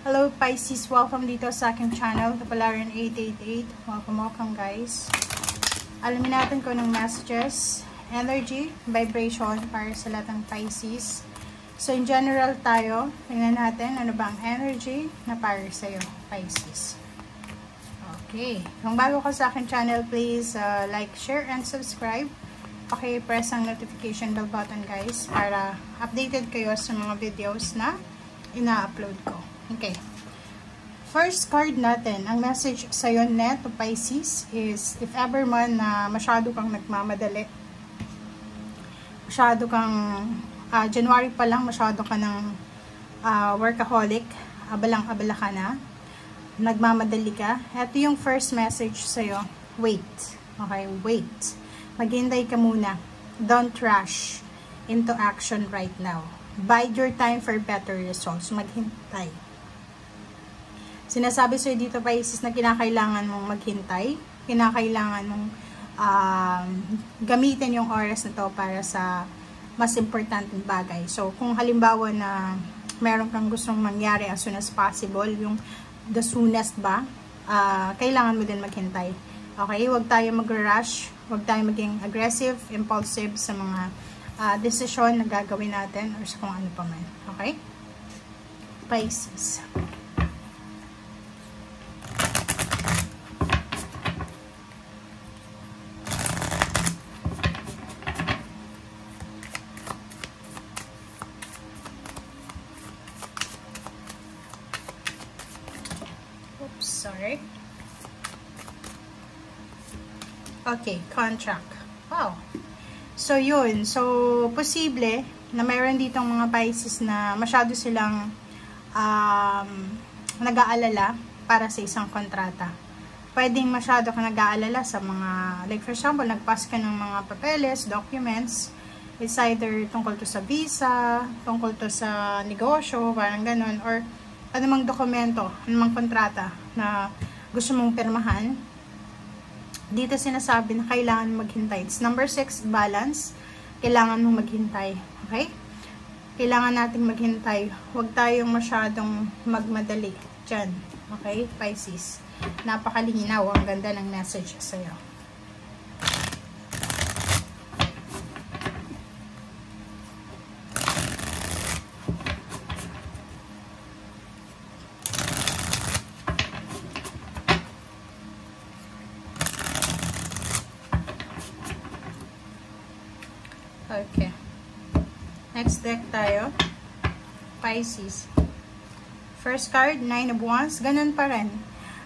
Hello Pisces, welcome dito sa aking channel, Kapalaran 888. Welcome guys. Alamin natin kung anong messages, energy, vibration para sa lahat ng Pisces. So in general tayo, tingnan natin ano ba ang energy na para sa iyo, Pisces. Okay, kung bago ka sa aking channel, please like, share, and subscribe. Press ang notification bell button guys para updated kayo sa mga videos na ina-upload ko. Okay. First card natin, ang message sa'yo net to Pisces is, if ever man na masyado kang nagmamadali, masyado kang, January pa lang, masyado ka ng workaholic, abalang-abala ka na, nagmamadali ka, ito yung first message sa'yo, wait. Okay, wait. Maghintay ka muna. Don't rush into action right now. Bide your time for better results. Maghintay. Sinasabi sa'yo dito, Pisces, na kinakailangan mong maghintay. Kinakailangan mong gamitin yung oras na to para sa mas importanteng bagay. So, kung halimbawa na meron kang gustong mangyari as soon as possible, yung the soonest ba, kailangan mo din maghintay. Okay? Huwag tayo mag-rush. Huwag tayo maging aggressive, impulsive sa mga desisyon na gagawin natin or sa kung ano pa man. Okay? Pisces. Oops, sorry. Okay, contract. Wow. So, yun. So, posible na mayroon ditong mga Pisces na masyado silang nag-aalala para sa isang kontrata. Pwedeng masyado ka nag-aalala sa mga, like for example, nagpass ka ng mga papeles, documents. It's either tungkol to sa visa, tungkol to sa negosyo, parang ganun, or anumang dokumento, anumang kontrata na gusto mong pirmahan. Dito sinasabi na kailangan maghintay. It's number 6, balance. Kailangan mong maghintay. Okay? Kailangan nating maghintay. Huwag tayong masyadong magmadali. Diyan. Okay? Pisces. Napakalinaw. Ang ganda ng message sa'yo. Okay. Next deck tayo. Pisces. First card, 9 of Wands. Ganun pa rin.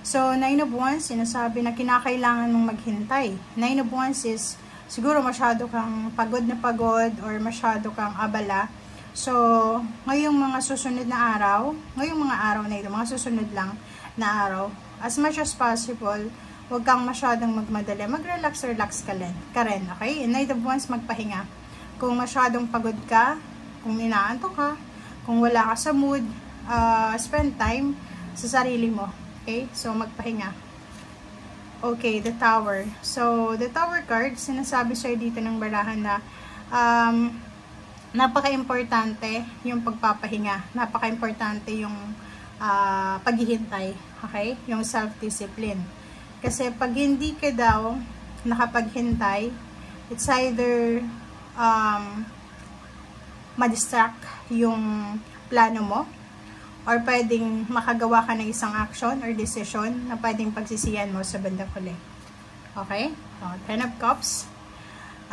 So, 9 of Wands, sinasabi na kinakailangan mong maghintay. 9 of Wands is, siguro masyado kang pagod na pagod or masyado kang abala. So, ngayong mga susunod na araw, ngayong mga araw na ito, mga susunod lang na araw, as much as possible, huwag kang masyadong magmadali. Mag-relax ka rin. Okay? In 9 of Wands, magpahinga. Kung masyadong pagod ka, kung inaantok ka, kung wala ka sa mood, spend time sa sarili mo. Okay? So, magpahinga. Okay, the Tower. So, the Tower card, sinasabi sa'yo dito ng barahan na napaka-importante yung pagpapahinga. Napaka-importante yung paghihintay. Okay? Yung self-discipline. Kasi pag hindi ka daw nakapaghintay, it's either ma-distract yung plano mo or pwedeng makagawa ka ng isang action or decision na pwedeng pagsisiyan mo sa bandang huli. Okay? So, 10 of Cups.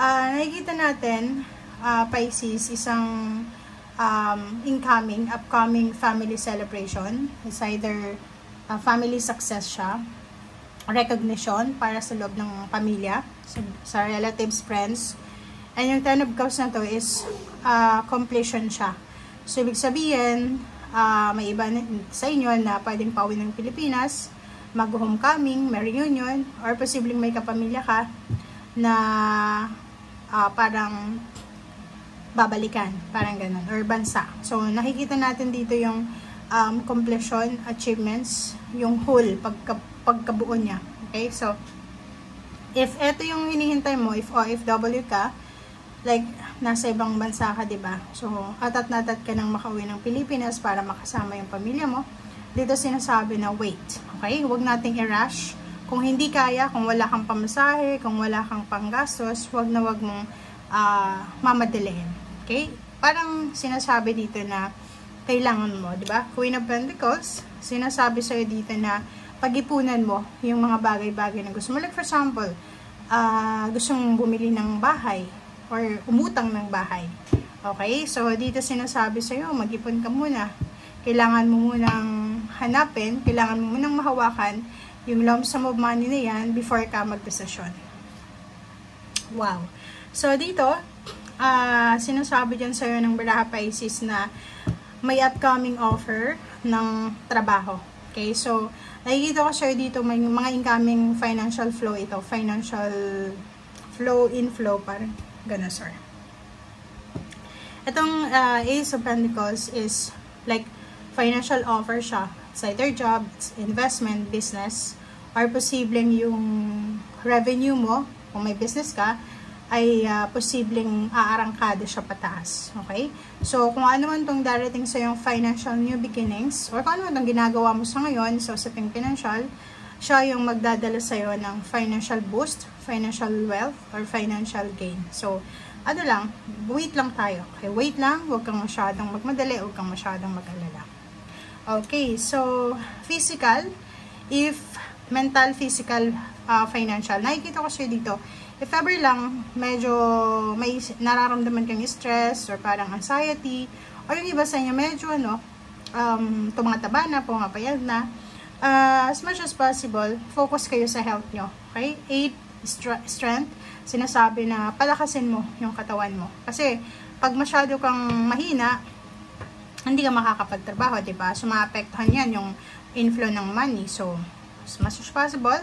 Nakikita natin, Pisces, isang upcoming family celebration. It's either family success siya, recognition para sa loob ng pamilya, sa relatives, friends. And yung 10 of Cups na to is completion siya. So, ibig sabihin, may iba sa inyo na pwedeng pauwi ng Pilipinas, mag-homecoming, may reunion, or posibleng may kapamilya ka na parang babalikan, parang ganun, or bansa. So, nakikita natin dito yung completion, achievements, yung whole, pagkabuo niya. Okay? So, if eto yung hinihintay mo, if OFW ka, like, nasa ibang bansa ka, diba? So, atat-natat ka nang makauwi ng Pilipinas para makasama yung pamilya mo. dito sinasabi na wait. Okay? Huwag nating i-rush. Kung hindi kaya, kung wala kang pamasahe, kung wala kang panggastos, huwag mong mamadaliin. Okay? Parang sinasabi dito na kailangan mo, di ba? Queen of Pentacles, sinasabi sa'yo dito na pag-ipunan mo yung mga bagay-bagay na gusto mo. Like for example, gusto mong bumili ng bahay or umutang ng bahay. Okay? So, dito sinasabi sa'yo, mag-ipon ka muna. Kailangan mo munang hanapin, kailangan mo munang mahawakan yung lump sum of money na yan before ka magdesisyon. Wow. So, dito, sinasabi dyan sa'yo ng Baraha Pisces na may upcoming offer ng trabaho. Okay? So, nakikita ko sa'yo dito may mga incoming financial flow ito. Financial flow, inflow, parang gano'n, sir. Itong Ace of Pentacles is like financial offer siya. It's either job, it's investment, business, or posibleng yung revenue mo, kung may business ka, ay posibleng aarangkada siya pataas. Okay? So, kung ano man itong darating sa yung financial new beginnings, or kung ano man itong ginagawa mo sa ngayon, sa usaping financial, siya yung magdadala sa'yo ng financial boost, financial wealth, or financial gain. So, ano lang, wait lang tayo. Okay? Wait lang, huwag kang masyadong magmadali, huwag kang masyadong mag-alala. Okay, so, physical, if mental, physical, financial, nakikita ko siya dito, if ever lang, medyo may nararamdaman kang stress, or parang anxiety, or yung iba sa inyo, medyo tumataba na, pumapayag na, as much as possible, focus kayo sa health nyo. Okay? 8, strength, sinasabi na palakasin mo yung katawan mo. Kasi, pag masyado kang mahina, hindi ka makakapagtrabaho, diba? So, maapektuhan yan yung inflow ng money. So, as much as possible,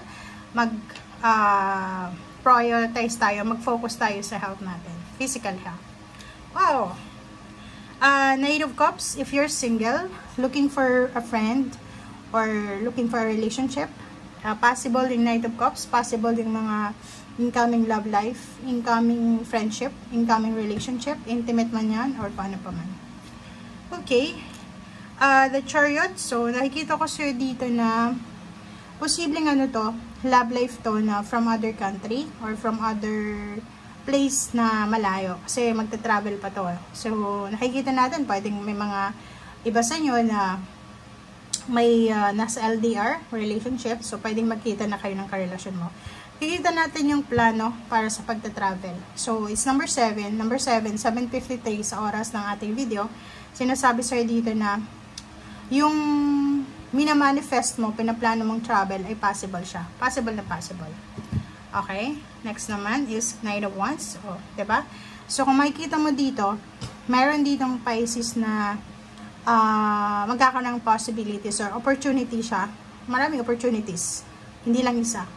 prioritize tayo, mag-focus tayo sa health natin. Physical health. Wow! Knight of Cups, if you're single, looking for a friend, or looking for a relationship, possible yung Knight of Cups, possible yung mga incoming love life, incoming friendship, incoming relationship, intimate man yan, or paano pa man. Okay. The Chariot, so nakikita ko sa'yo dito na posibleng ano to, love life to na from other country or from other place na malayo. Kasi magta-travel pa to. So, nakikita natin, pwedeng may mga iba sa inyo na may nasa LDR relationship. So, pwedeng magkita na kayo ng karelasyon mo. Kikita natin yung plano para sa pagta-travel. So, it's number 7. Number 7, 7:53 sa oras ng ating video. Sinasabi sa'yo dito na yung minamanifest mo, pinaplano mong travel, ay possible siya. Possible na possible. Okay? Next naman is Knight of Wands. O, diba? So, kung makikita mo dito, mayroon ditong Pisces na magkakaroon ng possibilities or opportunity siya. Maraming opportunities. Hindi lang isa.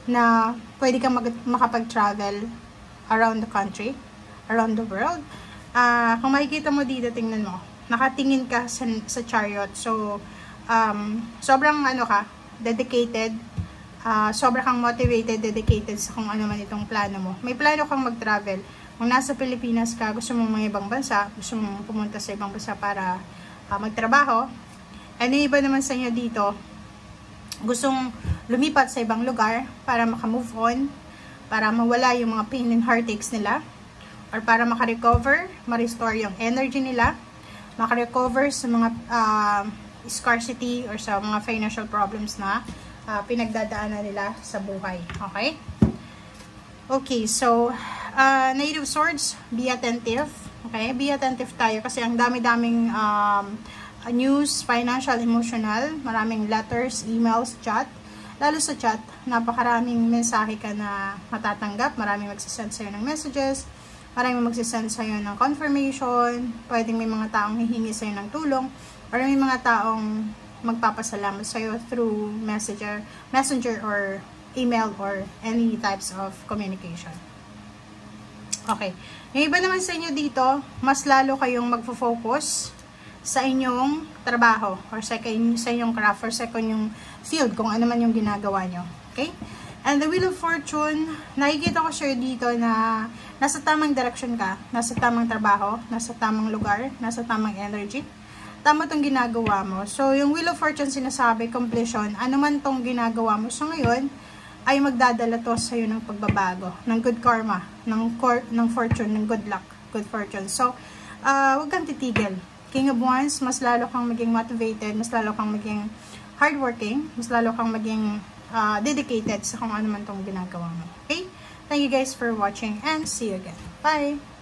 Na pwede kang makapag-travel around the country, around the world. Kung makikita mo dito, tingnan mo. Nakatingin ka sa chariot. So, sobrang dedicated. Sobrang kang motivated, dedicated sa kung ano man itong plano mo. May plano kang mag-travel. Kung nasa Pilipinas ka, gusto mong mga ibang bansa, gusto mong pumunta sa ibang bansa para magtrabaho. And iba naman sa inyo dito, gustong lumipat sa ibang lugar para makamove on, para mawala yung mga pain and heartaches nila, or para makarecover, ma-restore yung energy nila, makarecover sa mga scarcity or sa mga financial problems na pinagdadaanan nila sa buhay. Okay? Okay, so, Knight of Swords, be attentive. Okay? Be attentive tayo kasi ang dami-daming news, financial, emotional, maraming letters, emails, chat. Lalo sa chat, napakaraming mensahe ka na matatanggap, maraming magsisend sa'yo ng messages, maraming magsisend sa'yo ng confirmation, pwedeng may mga taong hihingi sa'yo ng tulong, or may mga taong magpapasalamat sa'yo through messenger or email or any types of communication. Okay. Yung iba naman sa inyo dito, mas lalo kayong magfo-focus sa inyong trabaho or sa inyong craft or sa inyong field, kung ano man yung ginagawa nyo. Okay? And the Wheel of Fortune, nakikita ko sure dito na nasa tamang direction ka, nasa tamang trabaho, nasa tamang lugar, nasa tamang energy. tama tong ginagawa mo. So, yung Wheel of Fortune sinasabi, completion, ano man tong ginagawa mo sa ngayon, ay magdadala to sa'yo ng pagbabago, ng good karma, ng fortune, ng good luck, good fortune. So, huwag kang titigil. King of Wands, mas lalo kang maging motivated, mas lalo kang maging hardworking, mas lalo kang maging dedicated sa kung ano man tong ginagawa mo. Okay? Thank you guys for watching and see you again. Bye!